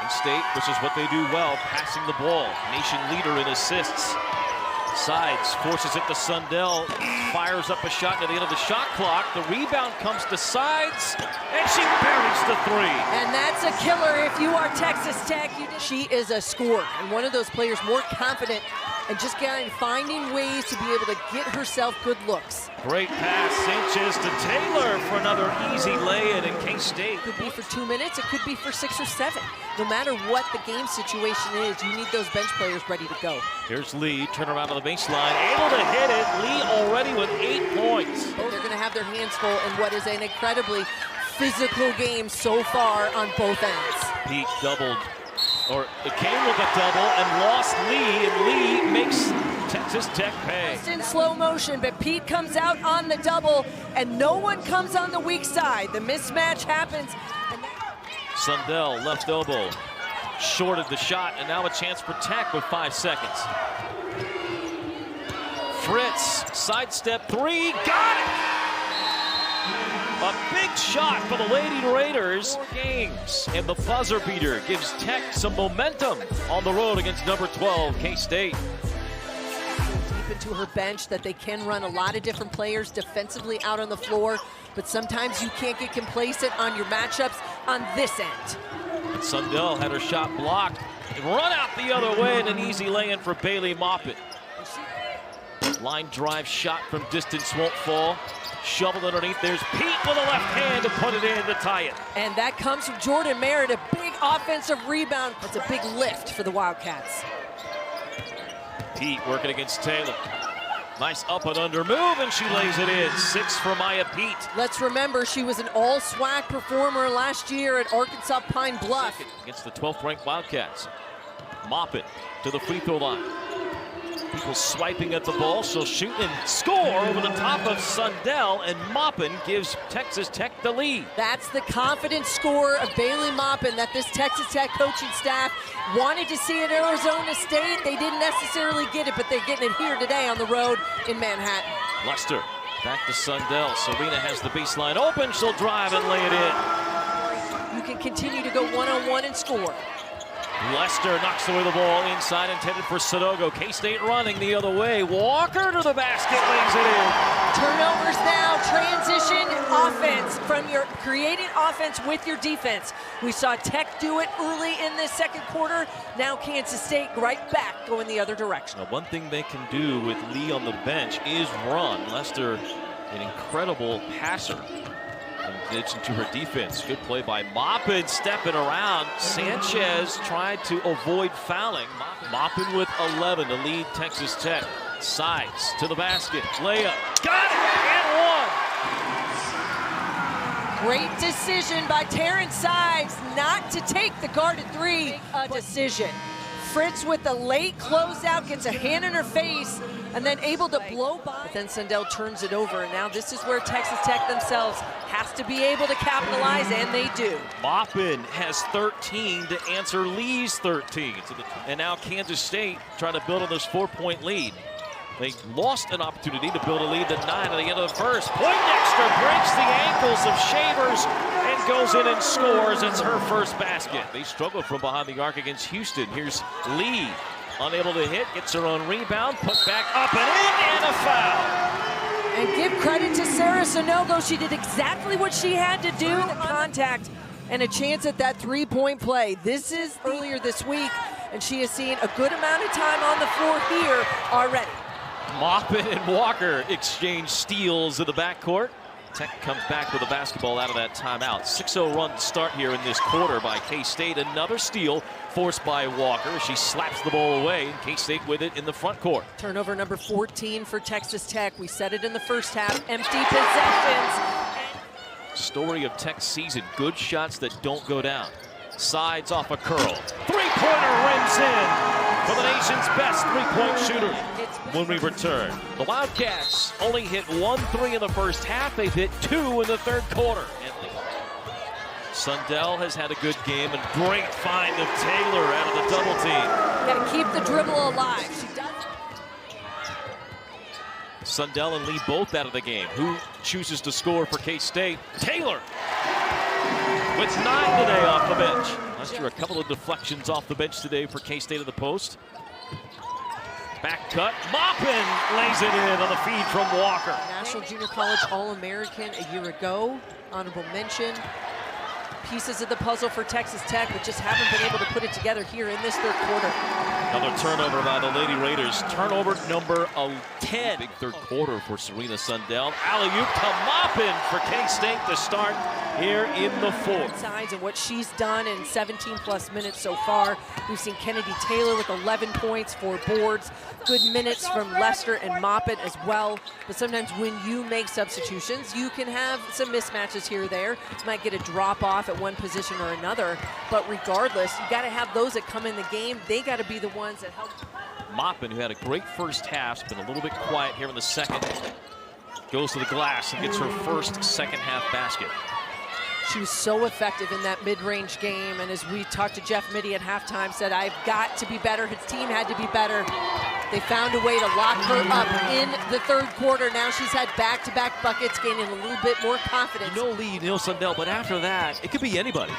State, which is what they do well, passing the ball. Nation leader in assists. Sides, forces it to Sundell, fires up a shot near the end of the shot clock. The rebound comes to Sides, and she buries the three. And that's a killer if you are Texas Tech. She is a scorer, and one of those players more confident and just finding ways to be able to get herself good looks. Great pass, Sanchez to Taylor for another easy lay-in in K-State. Could be for 2 minutes, it could be for 6 or 7. No matter what the game situation is, you need those bench players ready to go. Here's Lee, turn around to the baseline, able to hit it. Lee already with 8 points. They're gonna have their hands full in what is an incredibly physical game so far on both ends. Pete doubled, or it came with a double and lost Lee, and Lee makes Texas Tech pay. It's in slow motion, but Pete comes out on the double, and no one comes on the weak side. The mismatch happens. Sundell, left elbow, shorted the shot, and now a chance for Tech with 5 seconds. Fritz, sidestep three, got it! A big shot for the Lady Raiders. 4 games, and the buzzer beater gives Tech some momentum on the road against number 12, K-State. Deep into her bench that they can run a lot of different players defensively out on the floor, but sometimes you can't get complacent on your matchups on this end. And Sundell had her shot blocked. Run out the other way, and an easy lay-in for Bailey Moppet. Line drive shot from distance won't fall. Shoveled underneath. There's Pete with a left hand to put it in to tie it. And that comes from Jordan Merritt, a big offensive rebound. That's a big lift for the Wildcats. Pete working against Taylor. Nice up and under move, and she lays it in. 6 for Maya Pete. Let's remember, she was an all-SWAC performer last year at Arkansas Pine Bluff. Against the 12th-ranked Wildcats. Moppet to the free throw line. People swiping at the ball. She'll shoot and score over the top of Sundell, and Moppin gives Texas Tech the lead. That's the confident score of Bailey Moppin that this Texas Tech coaching staff wanted to see at Arizona State. They didn't necessarily get it, but they're getting it here today on the road in Manhattan. Lester back to Sundell. Serena has the baseline open. She'll drive and lay it in. You can continue to go one-on-one and score. Lester knocks away the ball inside, intended for Sodogo. K-State running the other way. Walker to the basket, lays it in. Turnovers now, transition offense from your creating offense with your defense. We saw Tech do it early in this second quarter. Now Kansas State right back going the other direction. Now, one thing they can do with Lee on the bench is run. Lester, an incredible passer. In addition to her defense, good play by Moppin, stepping around. Sanchez tried to avoid fouling. Moppin with 11 to lead Texas Tech. Sides to the basket, layup, got it, and one. Great decision by Terrence Sides not to take the guarded three. A decision. Fritz with the late closeout, gets a hand in her face, and then able to blow by. But then Sundell turns it over, and now this is where Texas Tech themselves has to be able to capitalize, and they do. Moppin has 13 to answer Lee's 13. And now Kansas State trying to build on this 4-point lead. They lost an opportunity to build a lead to 9 at the end of the first. Poindexter breaks the ankles of Shavers and goes in and scores. It's her first basket. They struggled from behind the arc against Houston. Here's Lee, unable to hit, gets her own rebound, put back up and in, and a foul. And give credit to Sarah Sonogo. She did exactly what she had to do. Contact and a chance at that 3-point play. This is earlier this week, and she has seen a good amount of time on the floor here already. Moppin and Walker exchange steals in the backcourt. Tech comes back with a basketball out of that timeout. 6-0 run to start here in this quarter by K-State. Another steal forced by Walker. She slaps the ball away, and K-State with it in the front court. Turnover number 14 for Texas Tech. We said it in the first half, empty possessions. Story of Tech's season, good shots that don't go down. Sides off a curl. Three-pointer rims in for the nation's best three-point shooter. When we return, the Wildcats only hit 1 3 in the first half. They've hit 2 in the third quarter. Sundell has had a good game, and great find of Taylor out of the double team. Got to keep the dribble alive. She does. Sundell and Lee both out of the game. Who chooses to score for K-State? Taylor with 9 today off the bench. After a couple of deflections off the bench today for K-State at the post. Back cut, Maupin lays it in on the feed from Walker. National Junior College All-American a year ago. Honorable mention. Pieces of the puzzle for Texas Tech, but just haven't been able to put it together here in this third quarter. Another turnover by the Lady Raiders. Turnover number 10. Big third quarter for Serena Sundell. Alley-oop to Maupin for K-State to start here in the fourth. Sides and what she's done in 17-plus minutes so far. We've seen Kennedy Taylor with 11 points, 4 boards. Good minutes from Lester and Maupin as well. But sometimes when you make substitutions, you can have some mismatches here or there. You might get a drop off at one position or another. But regardless, you got to have those that come in the game. They got to be the ones that help. Maupin, who had a great first half, has been a little bit quiet here in the second. Goes to the glass and gets her first second half basket. She was so effective in that mid-range game, and as we talked to Jeff Mitty at halftime, said, I've got to be better. His team had to be better. They found a way to lock her up in the third quarter. Now she's had back-to-back buckets, gaining a little bit more confidence. No lead, Neil Sundell, but after that, it could be anybody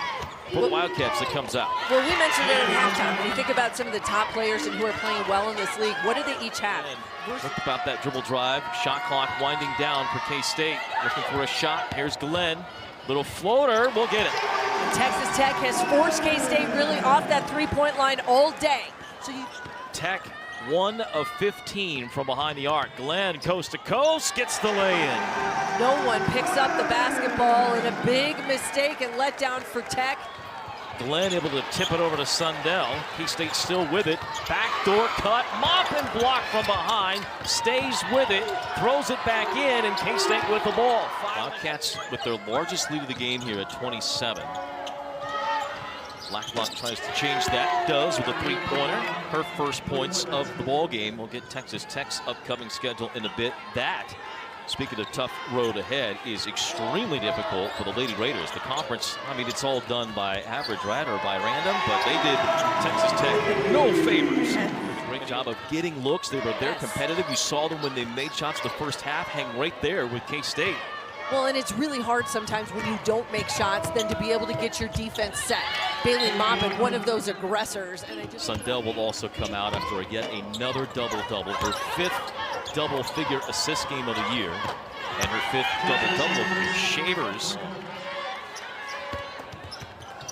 for the Wildcats that comes out. Well, we mentioned it at halftime. When you think about some of the top players and who are playing well in this league, what do they each have? Look about that dribble drive. Shot clock winding down for K-State. Looking for a shot. Here's Glenn. Little floater, we'll get it. And Texas Tech has forced K-State really off that three-point line all day. So Tech 1 of 15 from behind the arc. Glenn coast to coast gets the lay-in. No one picks up the basketball, and a big mistake and letdown for Tech. Glenn able to tip it over to Sundell. K-State still with it. Backdoor cut. Maupin blocked from behind. Stays with it. Throws it back in, and K-State with the ball. Wildcats with their largest lead of the game here at 27. Blacklock tries to change that. Does with a three-pointer. Her first points of the ball game. We'll get Texas Tech's upcoming schedule in a bit. That, speaking of tough road ahead, is extremely difficult for the Lady Raiders. The conference, I mean, it's all done by average, right, or by random, but they did Texas Tech no favors. Great job of getting looks. They were there competitive. You saw them when they made shots the first half, hang right there with K-State. Well, and it's really hard sometimes when you don't make shots then to be able to get your defense set. Bailey Maupin, one of those aggressors. And Sundell will also come out after yet another double-double. Her 5th double-figure assist game of the year, and her 5th double-double of the year. Shavers.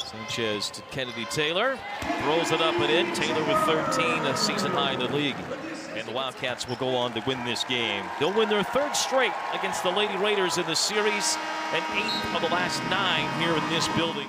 Sanchez to Kennedy Taylor. Throws it up and in. Taylor with 13, a season high in the league. And the Wildcats will go on to win this game. They'll win their 3rd straight against the Lady Raiders in the series, and 8 of the last 9 here in this building.